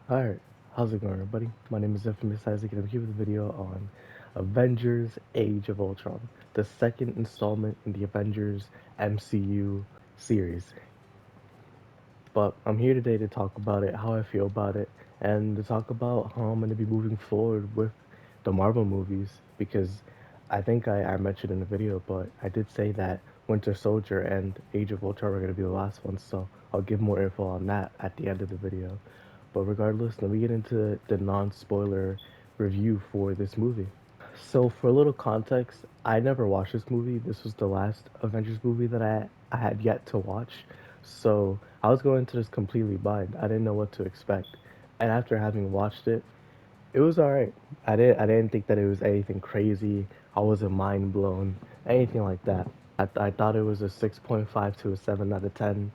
Alright, how's it going everybody? My name is Infamous Isaac and I'm here with a video on Avengers Age of Ultron, the second installment in the Avengers MCU series. But I'm here today to talk about it, how I feel about it, and to talk about how I'm going to be moving forward with the Marvel movies because I mentioned in the video, but I did say that Winter Soldier and Age of Ultron are going to be the last ones, so I'll give more info on that at the end of the video. But regardless, let me get into the non-spoiler review for this movie. So for a little context, I never watched this movie. This was the last Avengers movie that I had yet to watch. So I was going into this completely blind. I didn't know what to expect. And after having watched it, it was alright. I didn't think that it was anything crazy. I wasn't mind blown, anything like that. I thought it was a 6.5 to a 7 out of 10.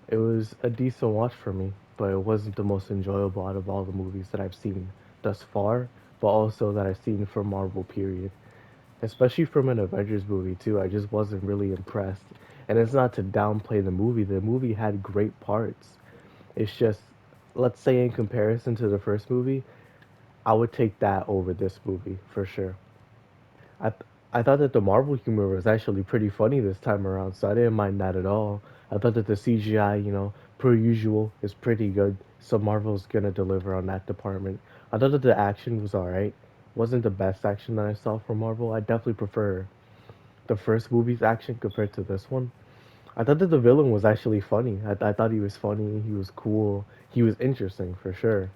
It was a decent watch for me, but it wasn't the most enjoyable out of all the movies that I've seen thus far, but also that I've seen from Marvel period. Especially from an Avengers movie too. I just wasn't really impressed. And it's not to downplay the movie. The movie had great parts. It's just, let's say in comparison to the first movie, I would take that over this movie for sure. I th- I thought that the Marvel humor was actually pretty funny this time around, so I didn't mind that at all. I thought that the CGI, per usual, is pretty good, so Marvel's gonna deliver on that department. I thought that the action was alright. Wasn't the best action that I saw from Marvel. I definitely prefer the first movie's action compared to this one. I thought that the villain was actually funny. I thought he was funny, he was cool, he was interesting for sure.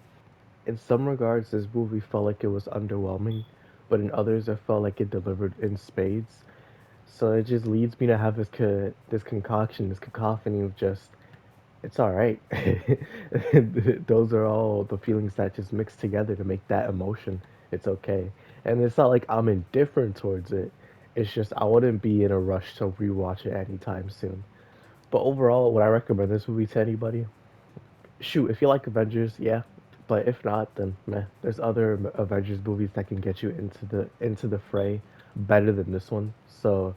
In some regards, this movie felt like it was underwhelming, but in others, it felt like it delivered in spades. So it just leads me to have this concoction, this cacophony of just it's all right. Those are all the feelings that just mix together to make that emotion. It's okay, and it's not like I'm indifferent towards it. It's just I wouldn't be in a rush to rewatch it anytime soon. But overall, would I recommend this movie to anybody? Shoot, if you like Avengers, yeah. But if not, then meh. There's other Avengers movies that can get you into the fray better than this one. So,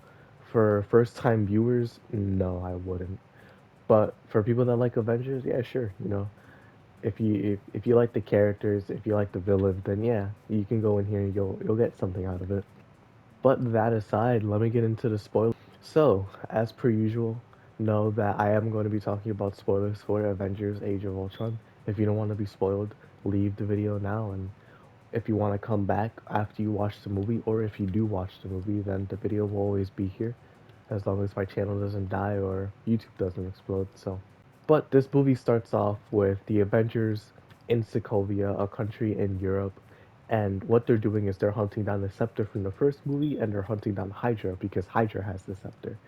for first time viewers, no, I wouldn't. But for people that like Avengers, yeah, sure. If you like the characters, if you like the villain, then yeah, you can go in here and you'll get something out of it. But that aside, let me get into the spoilers. So, as per usual, know that I am going to be talking about spoilers for Avengers Age of Ultron. If you don't want to be spoiled, leave the video now. And if you want to come back after you watch the movie, or if you do watch the movie, then the video will always be here as long as my channel doesn't die or YouTube doesn't explode. So, but this movie starts off with the Avengers in Sokovia, a country in Europe, and what they're doing is they're hunting down the scepter from the first movie, and they're hunting down Hydra because Hydra has the scepter.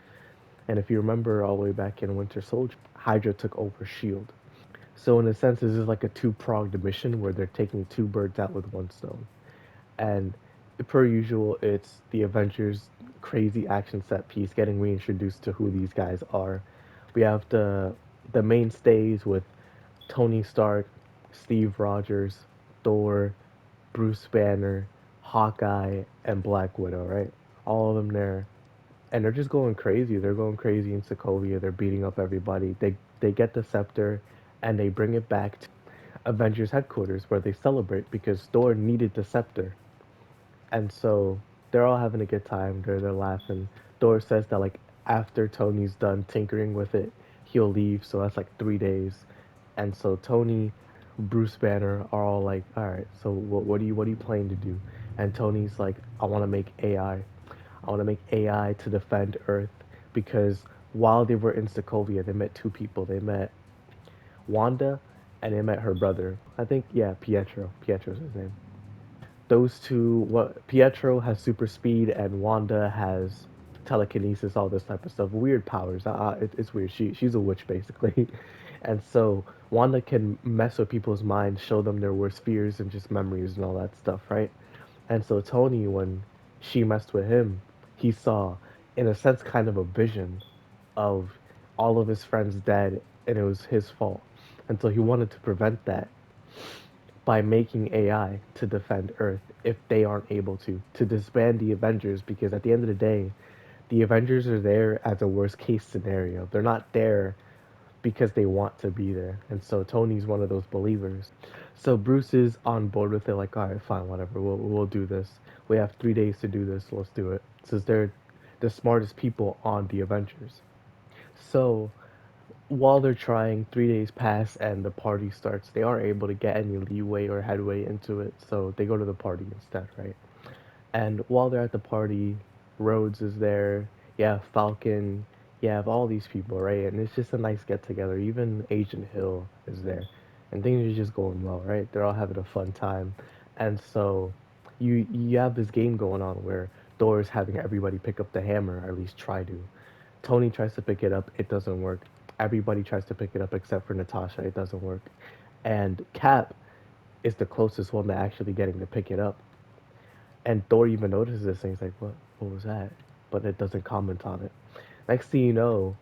And if you remember all the way back in Winter Soldier, Hydra took over Shield. So in a sense, this is like a two-pronged mission where they're taking two birds out with one stone. And per usual, it's the Avengers crazy action set piece getting reintroduced to who these guys are. We have the mainstays with Tony Stark, Steve Rogers, Thor, Bruce Banner, Hawkeye, and Black Widow, right? All of them there. And they're just going crazy. They're going crazy in Sokovia. They're beating up everybody. They get the scepter and they bring it back to Avengers headquarters where they celebrate because Thor needed the scepter. And so they're all having a good time. They're laughing. Thor says that like after Tony's done tinkering with it, he'll leave. So that's like 3 days. And so Tony, Bruce Banner are all like, all right. So what are you planning to do? And Tony's like, I want to make AI. I want to make AI to defend Earth because while they were in Sokovia, they met two people. They met Wanda and they met her brother. I think yeah, Pietro. Pietro's his name. Those two, what Pietro has super speed and Wanda has telekinesis, all this type of stuff, weird powers. It's weird. She's a witch basically, and so Wanda can mess with people's minds, show them their worst fears and just memories and all that stuff, right? And so Tony, when she messed with him, he saw, in a sense, kind of a vision of all of his friends dead, and it was his fault. And so he wanted to prevent that by making AI to defend Earth if they aren't able to disband the Avengers because at the end of the day, the Avengers are there as a worst case scenario. They're not there because they want to be there. And so Tony's one of those believers. So Bruce is on board with it, like, all right, fine, whatever, we'll do this. We have 3 days to do this, so let's do it. Since they're the smartest people on the Avengers. So while they're trying, 3 days pass and the party starts. They aren't able to get any leeway or headway into it, so they go to the party instead, right? And while they're at the party, Rhodes is there. You have Falcon. You have all these people, right? And it's just a nice get together. Even Agent Hill is there, and things are just going well, right? They're all having a fun time, and so you have this game going on where Thor's having everybody pick up the hammer, or at least try to. Tony tries to pick it up, it doesn't work. Everybody tries to pick it up except for Natasha, it doesn't work. And Cap is the closest one to actually getting to pick it up. And Thor even notices this and he's like, what was that? But it doesn't comment on it. Next thing you know,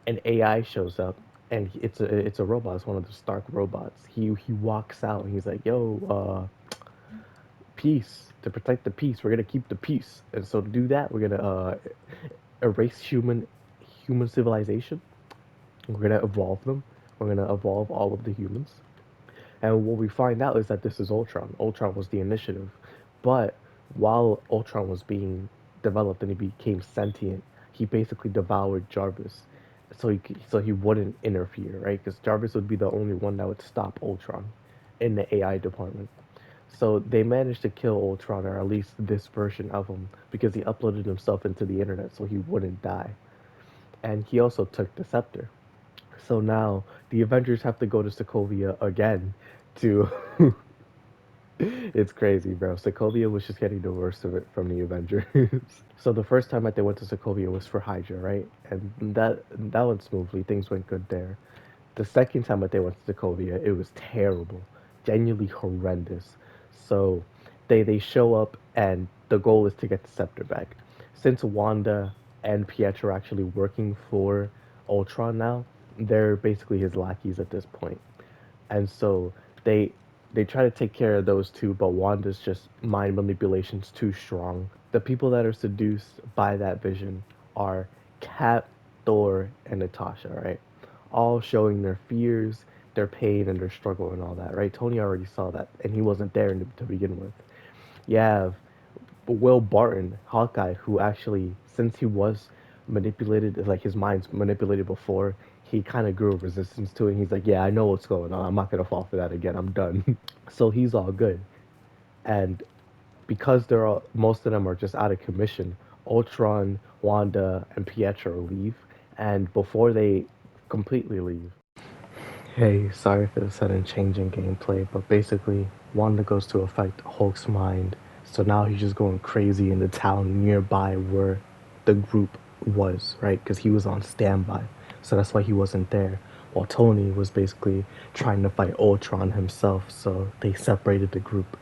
an AI shows up and it's a robot. It's one of the Stark robots. He walks out and he's like, "Yo, peace. To protect the peace, we're gonna keep the peace. And so to do that, we're gonna erase human civilization. We're gonna evolve them. We're gonna evolve all of the humans. And what we find out is that this is Ultron. Ultron was the initiative. But while Ultron was being developed and he became sentient, he basically devoured Jarvis. So he wouldn't interfere, right? Because Jarvis would be the only one that would stop Ultron in the AI department. So they managed to kill Ultron, or at least this version of him, because he uploaded himself into the internet so he wouldn't die. And he also took the scepter. So now the Avengers have to go to Sokovia again to. It's crazy, bro. Sokovia was just getting the worst of it from the Avengers. So the first time that they went to Sokovia was for Hydra, right? And that went smoothly. Things went good there. The second time that they went to Sokovia, it was terrible, genuinely horrendous. So they show up and the goal is to get the scepter back. Since Wanda and Pietro are actually working for Ultron now, they're basically his lackeys at this point. And so they they try to take care of those two, but Wanda's just mind manipulation's too strong. The people that are seduced by that vision are Cap, Thor, and Natasha, right? All showing their fears, their pain, and their struggle and all that, right? Tony already saw that, and he wasn't there to begin with. You have Will Barton, Hawkeye, who actually, since he was manipulated, like his mind's manipulated before, he kind of grew a resistance to it. And he's like, yeah, I know what's going on. I'm not gonna fall for that again. I'm done. So he's all good. And because they're all, most of them are just out of commission, Ultron, Wanda, and Pietro leave. And before they completely leave, hey, sorry for the sudden change in gameplay, but basically, Wanda goes to affect Hulk's mind. So now he's just going crazy in the town nearby where the group was, right? Because he was on standby. So that's why he wasn't there. While Tony was basically trying to fight Ultron himself. So they separated the group.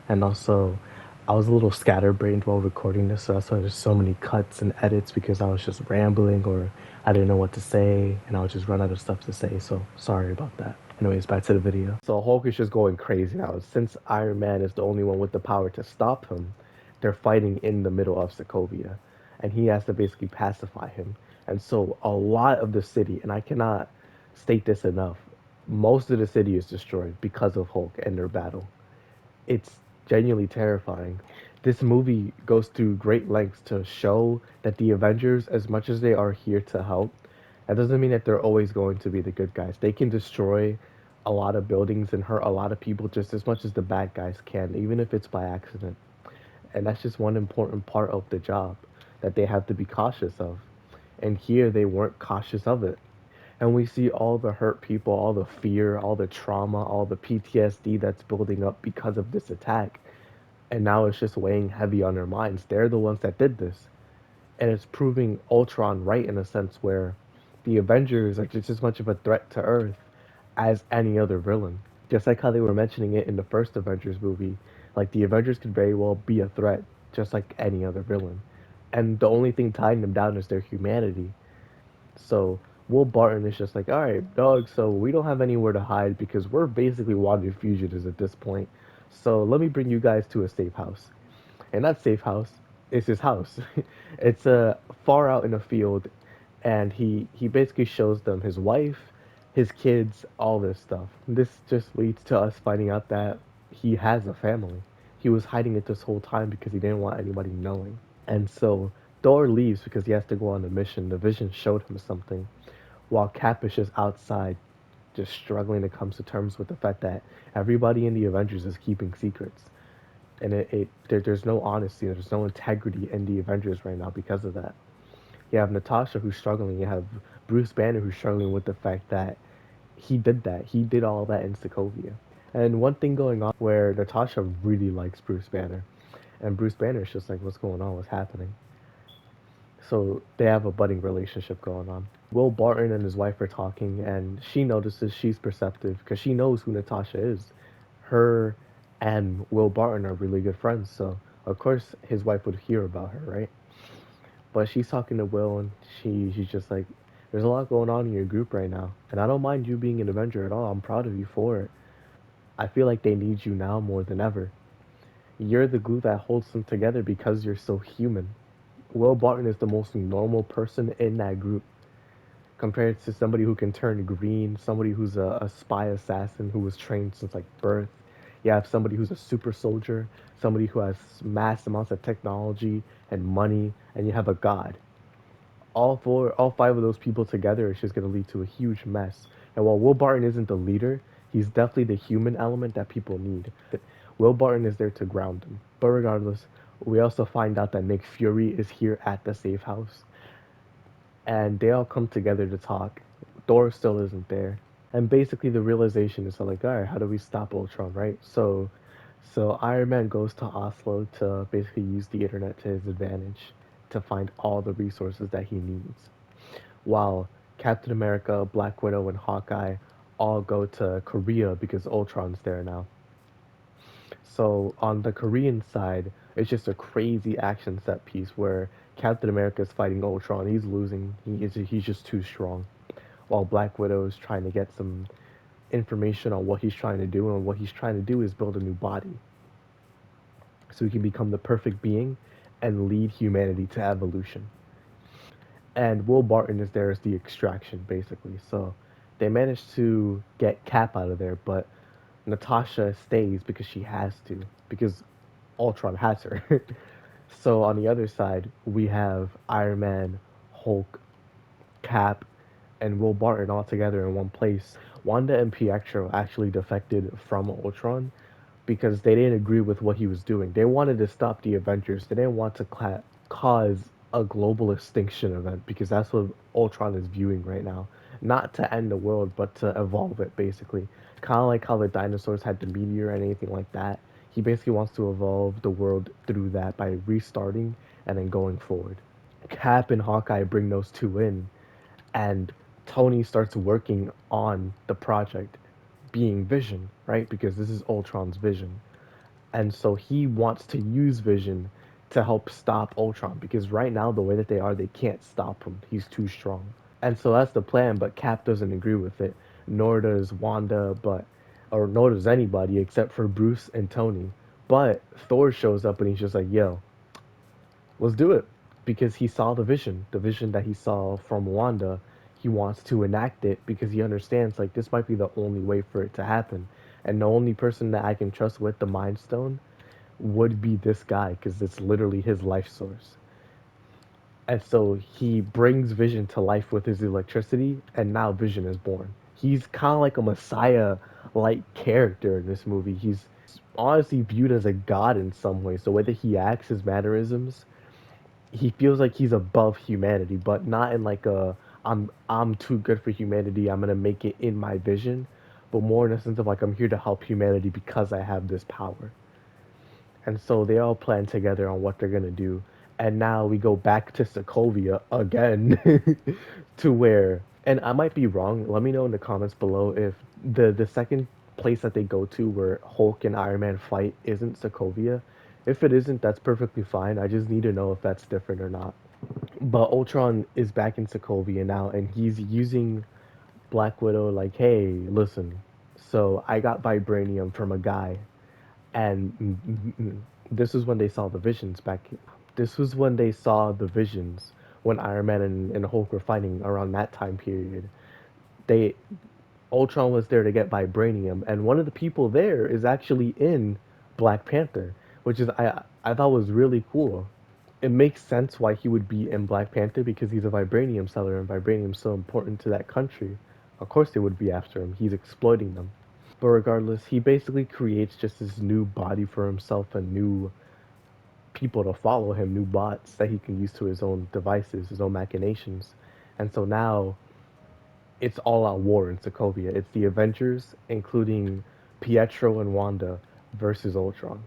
And also, I was a little scatterbrained while recording this, so that's why there's so many cuts and edits because I was just rambling or I didn't know what to say and I would just run out of stuff to say. So sorry about that. Anyways, back to the video. So Hulk is just going crazy now. Since Iron Man is the only one with the power to stop him, they're fighting in the middle of Sokovia, and he has to basically pacify him. And so a lot of the city, and I cannot state this enough, most of the city is destroyed because of Hulk and their battle. It's genuinely terrifying. This movie goes through great lengths to show that the Avengers, as much as they are here to help, that doesn't mean that they're always going to be the good guys. They can destroy a lot of buildings and hurt a lot of people just as much as the bad guys can, even if it's by accident. And that's just one important part of the job that they have to be cautious of. And here they weren't cautious of it. And we see all the hurt people, all the fear, all the trauma, all the PTSD that's building up because of this attack. And now it's just weighing heavy on their minds. They're the ones that did this. And it's proving Ultron right in a sense where the Avengers are just as much of a threat to Earth as any other villain. Just like how they were mentioning it in the first Avengers movie, like the Avengers could very well be a threat, just like any other villain. And the only thing tying them down is their humanity. So Will Barton is just like, all right, dog. So we don't have anywhere to hide because we're basically wanted fugitives at this point. So let me bring you guys to a safe house. And that safe house is his house. It's far out in a field, and he basically shows them his wife his kids, all this stuff. This just leads to us finding out that he has a family. He was hiding it this whole time because he didn't want anybody knowing. And so Thor leaves because he has to go on a mission. The vision showed him something, while Cap is just outside, just struggling to come to terms with the fact that everybody in the Avengers is keeping secrets. And there's no honesty, there's no integrity in the Avengers right now because of that. You have Natasha who's struggling. You have Bruce Banner who's struggling with the fact that he did that. He did all that in Sokovia. And one thing going on where Natasha really likes Bruce Banner, and Bruce Banner is just like, what's going on? What's happening? So they have a budding relationship going on. Will Barton and his wife are talking, and she notices she's perceptive because she knows who Natasha is. Her and Will Barton are really good friends, so of course his wife would hear about her, right? But she's talking to Will, and she's just like, "There's a lot going on in your group right now, and I don't mind you being an Avenger at all. I'm proud of you for it. I feel like they need you now more than ever. You're the glue that holds them together because you're so human. Will Barton is the most normal person in that group compared to somebody who can turn green, somebody who's a spy assassin who was trained since like birth. You have somebody who's a super soldier, somebody who has mass amounts of technology and money, and you have a god. All five of those people together is just going to lead to a huge mess. And while Will Barton isn't the leader, he's definitely the human element that people need. Will Barton is there to ground them. But regardless, we also find out that Nick Fury is here at the safe house, and they all come together to talk. Thor still isn't there, and basically the realization is like, all right, how do we stop Ultron, right? So Iron Man goes to Oslo to basically use the internet to his advantage to find all the resources that he needs, while Captain America, Black Widow, and Hawkeye all go to Korea because Ultron's there now. So on the Korean side, it's just a crazy action set piece where Captain America is fighting Ultron. He's losing. He's just too strong. While Black Widow is trying to get some information on what he's trying to do, and what he's trying to do is build a new body so he can become the perfect being and lead humanity to evolution. And Will Barton is there as the extraction, basically. So they managed to get Cap out of there, but Natasha stays because she has to, because Ultron has her. So on the other side, we have Iron Man, Hulk, Cap, and Will Barton all together in one place. Wanda and Pietro actually defected from Ultron because they didn't agree with what he was doing. They wanted to stop the Avengers. They didn't want to cause a global extinction event because that's what Ultron is viewing right now. Not to end the world, but to evolve it, basically. Kind of like how the dinosaurs had the meteor and anything like that. He basically wants to evolve the world through that by restarting and then going forward. Cap and Hawkeye bring those two in, and Tony starts working on the project being Vision, right? Because this is Ultron's vision. And so he wants to use Vision to help stop Ultron because right now the way that they are, they can't stop him. He's too strong. And so that's the plan, but Cap doesn't agree with it. Nor does Wanda, but or nor does anybody except for Bruce and Tony. But Thor shows up and he's just like, "Yo, let's do it." Because he saw the vision that he saw from Wanda. He wants to enact it because he understands like this might be the only way for it to happen. And the only person that I can trust with the Mind Stone would be this guy because it's literally his life source. And so he brings Vision to life with his electricity, and now Vision is born. He's kind of like a Messiah like character in this movie. He's honestly viewed as a god in some ways. The way that he acts, his mannerisms, he feels like he's above humanity, but not in like a I'm too good for humanity. I'm gonna make it in my vision, but more in a sense of like I'm here to help humanity because I have this power. And so they all plan together on what they're gonna do. And now we go back to Sokovia again, to where, and I might be wrong. Let me know in the comments below if the second place that they go to where Hulk and Iron Man fight isn't Sokovia. If it isn't, that's perfectly fine. I just need to know if that's different or not. But Ultron is back in Sokovia now, and he's using Black Widow like, hey, listen. So I got vibranium from a guy, and this was when they saw the visions back. This was when they saw the visions when Iron Man and Hulk were fighting around that time period. They Ultron was there to get vibranium, and one of the people there is actually in Black Panther, which is I thought was really cool. It makes sense why he would be in Black Panther because he's a vibranium seller and vibranium's so important to that country. Of course they would be after him. He's exploiting them. But regardless, he basically creates just this new body for himself and new people to follow him, new bots that he can use to his own devices, his own machinations. And so now it's all out war in Sokovia. It's the Avengers, including Pietro and Wanda, versus Ultron.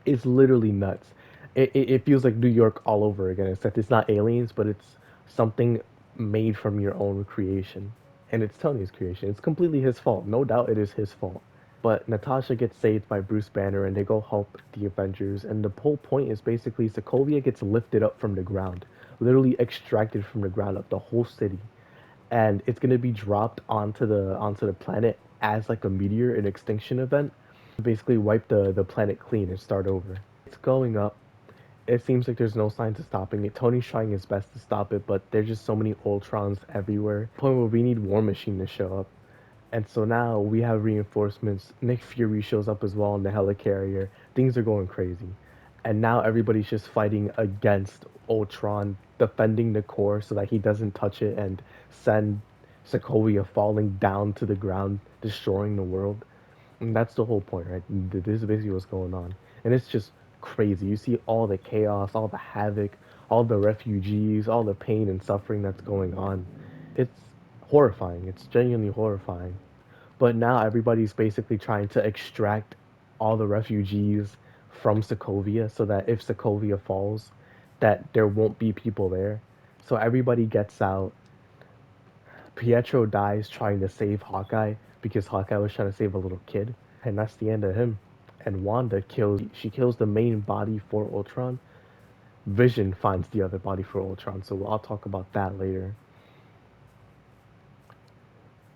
It's literally nuts. It feels like New York all over again, except it's not aliens, but it's something made from your own creation. And it's Tony's creation. It's completely his fault. No doubt it is his fault. But Natasha gets saved by Bruce Banner and they go help the Avengers. And the whole point is basically Sokovia gets lifted up from the ground, literally extracted from the ground up, the whole city. And it's gonna be dropped onto the planet as like a meteor, an extinction event, basically wipe the planet clean and start over. It's going up. It seems like there's no signs of stopping it. Tony's trying his best to stop it, but there's just so many Ultrons everywhere. Point where we need War Machine to show up. And so now we have reinforcements. Nick Fury shows up as well in the helicarrier. Things are going crazy. And now everybody's just fighting against Ultron, defending the core so that he doesn't touch it and send Sokovia falling down to the ground, destroying the world. And that's the whole point, right? This is basically what's going on. And it's just crazy. You see all the chaos, all the havoc, all the refugees, all the pain and suffering that's going on. It's horrifying. It's genuinely horrifying. But now everybody's basically trying to extract all the refugees from Sokovia so that if Sokovia falls, that there won't be people there. So everybody gets out. Pietro dies trying to save Hawkeye because Hawkeye was trying to save a little kid, and that's the end of him. And Wanda kills the main body for Ultron. Vision finds the other body for Ultron, so I'll talk about that later.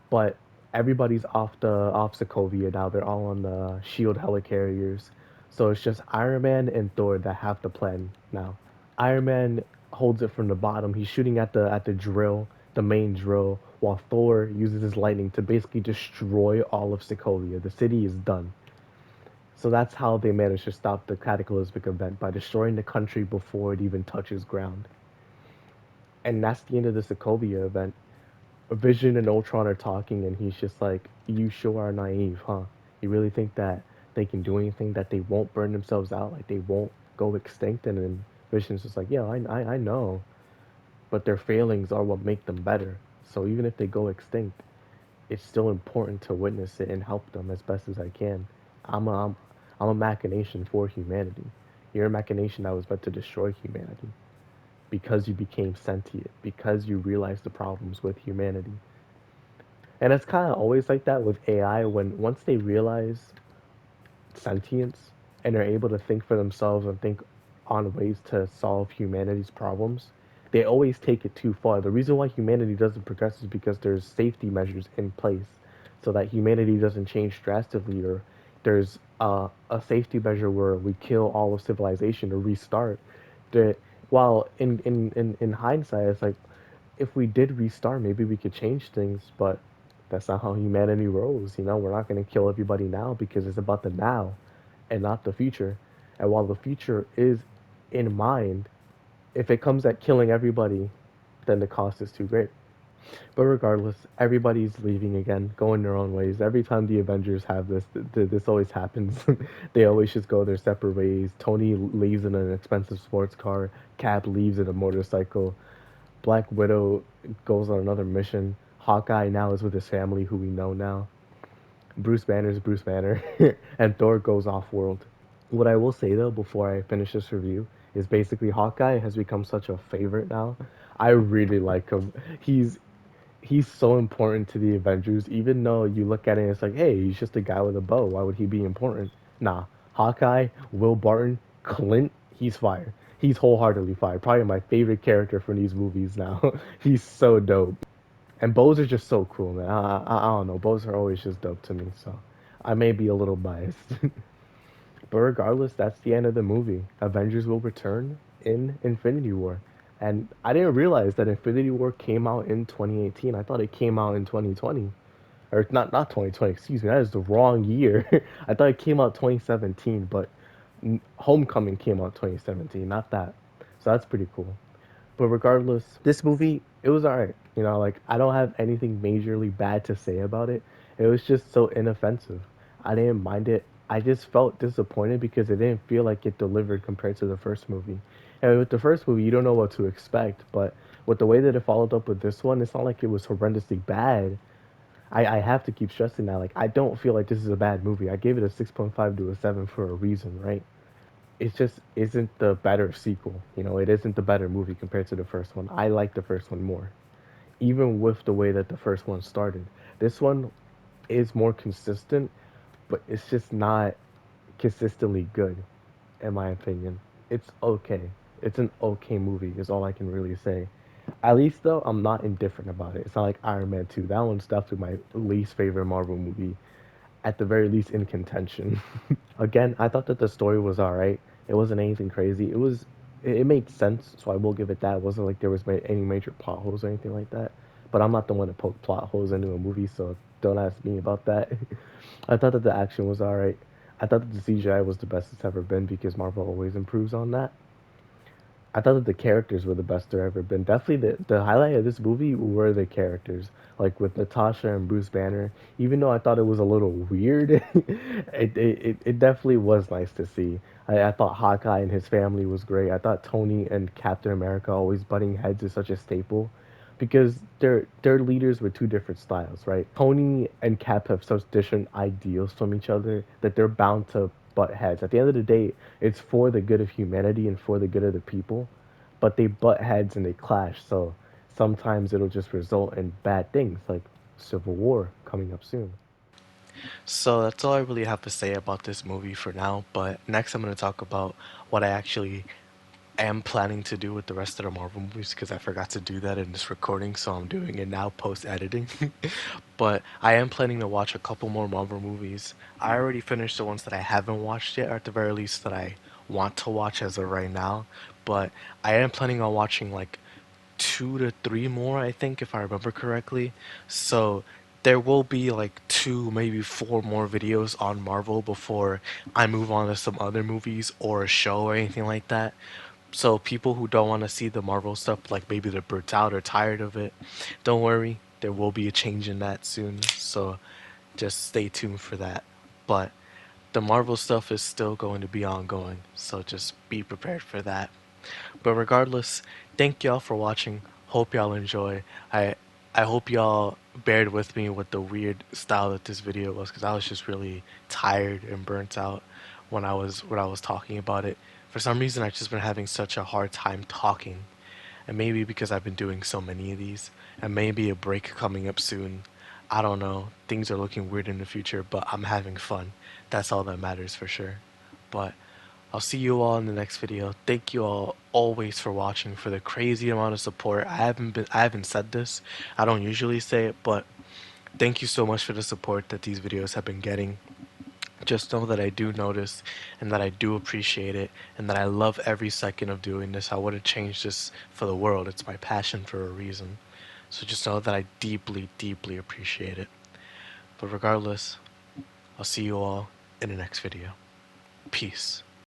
But everybody's off Sokovia now. They're all on the Shield helicarriers, so it's just Iron Man and Thor that have the plan now. Iron Man holds it from the bottom. He's shooting at the drill, the main drill, while Thor uses his lightning to basically destroy all of Sokovia. The city is done. So that's how they managed to stop the cataclysmic event by destroying the country before it even touches ground. And that's the end of the Sokovia event. Vision and Ultron are talking, and he's just like, "You sure are naive, huh? You really think that they can do anything? That they won't burn themselves out? Like they won't go extinct?" And then Vision's just like, "Yeah, I know, but their failings are what make them better. So even if they go extinct, it's still important to witness it and help them as best as I can. I'm a, I'm, I'm a machination for humanity. You're a machination that was meant to destroy humanity because you became sentient, because you realized the problems with humanity." And it's kind of always like that with AI when once they realize sentience and are able to think for themselves and think on ways to solve humanity's problems, they always take it too far. The reason why humanity doesn't progress is because there's safety measures in place so that humanity doesn't change drastically, or there's a safety measure where we kill all of civilization to restart. That while in hindsight, it's like if we did restart, maybe we could change things, but that's not how humanity rolls. We're not going to kill everybody now because it's about the now and not the future. And while the future is in mind, if it comes at killing everybody, then the cost is too great. But regardless, everybody's leaving again, going their own ways. Every time the Avengers have this always happens. They always just go their separate ways. Tony leaves in an expensive sports car. Cap leaves in a motorcycle. Black Widow goes on another mission. Hawkeye now is with his family, who we know now. Bruce Banner is Bruce Banner, and Thor goes off world. What I will say though, before I finish this review, is basically Hawkeye has become such a favorite now. I really like him. He's so important to the Avengers, even though you look at it and it's like, hey, he's just a guy with a bow. Why would he be important? Nah, Hawkeye, Will Barton, Clint, he's fire. He's wholeheartedly fire. Probably my favorite character from these movies now. He's so dope. And bows are just so cool, man. I don't know. Bows are always just dope to me, so I may be a little biased. But regardless, that's the end of the movie. Avengers will return in Infinity War. And I didn't realize that Infinity War came out in 2018. I thought it came out in 2020. Or not 2020, excuse me. That is the wrong year. I thought it came out 2017, but Homecoming came out 2017, not that. So that's pretty cool. But regardless, this movie, it was alright. You know, like I don't have anything majorly bad to say about it. It was just so inoffensive. I didn't mind it. I just felt disappointed because it didn't feel like it delivered compared to the first movie. And with the first movie, you don't know what to expect, but with the way that it followed up with this one, it's not like it was horrendously bad. I have to keep stressing that. Like, I don't feel like this is a bad movie. I gave it a 6.5 to a 7 for a reason, right? It just isn't the better sequel. You know, it isn't the better movie compared to the first one. I like the first one more, even with the way that the first one started. This one is more consistent, but it's just not consistently good, in my opinion. It's okay. It's an okay movie, is all I can really say. At least, though, I'm not indifferent about it. It's not like Iron Man 2. That one's definitely my least favorite Marvel movie, at the very least in contention. Again, I thought that the story was alright. It wasn't anything crazy. It made sense, so I will give it that. It wasn't like there was any major plot holes or anything like that. But I'm not the one to poke plot holes into a movie, so don't ask me about that. I thought that the action was alright. I thought that the CGI was the best it's ever been because Marvel always improves on that. I thought that the characters were the best there ever been. Definitely the highlight of this movie were the characters. Like with Natasha and Bruce Banner, even though I thought it was a little weird, it definitely was nice to see. I thought Hawkeye and his family was great. I thought Tony and Captain America always butting heads is such a staple because they're leaders with two different styles, right? Tony and Cap have such different ideals from each other that they're bound to butt heads. At the end of the day, it's for the good of humanity and for the good of the people, but they butt heads and they clash. So sometimes it'll just result in bad things like civil war coming up soon. So that's all I really have to say about this movie for now. But next, I'm going to talk about what I actually am planning to do with the rest of the Marvel movies because I forgot to do that in this recording, so I'm doing it now post editing. But I am planning to watch a couple more Marvel movies. I already finished the ones that I haven't watched yet, or at the very least that I want to watch as of right now. But I am planning on watching like 2 to 3 more, I think, if I remember correctly. So there will be like two, maybe four more videos on Marvel before I move on to some other movies or a show or anything like that. So people who don't want to see the Marvel stuff, like maybe they're burnt out or tired of it, don't worry, there will be a change in that soon. So just stay tuned for that. But the Marvel stuff is still going to be ongoing, so just be prepared for that. But regardless, thank y'all for watching. Hope y'all enjoy. I hope y'all bared with me with the weird style that this video was because I was just really tired and burnt out when I was talking about it. For some reason, I've just been having such a hard time talking, and maybe because I've been doing so many of these, and maybe a break coming up soon. I don't know. Things are looking weird in the future, but I'm having fun. That's all that matters for sure. But I'll see you all in the next video. Thank you all always for watching, for the crazy amount of support. I haven't said this. I don't usually say it, but thank you so much for the support that these videos have been getting. Just know that I do notice and that I do appreciate it and that I love every second of doing this. I wouldn't change this for the world. It's my passion for a reason. So just know that I deeply, deeply appreciate it. But regardless, I'll see you all in the next video. Peace.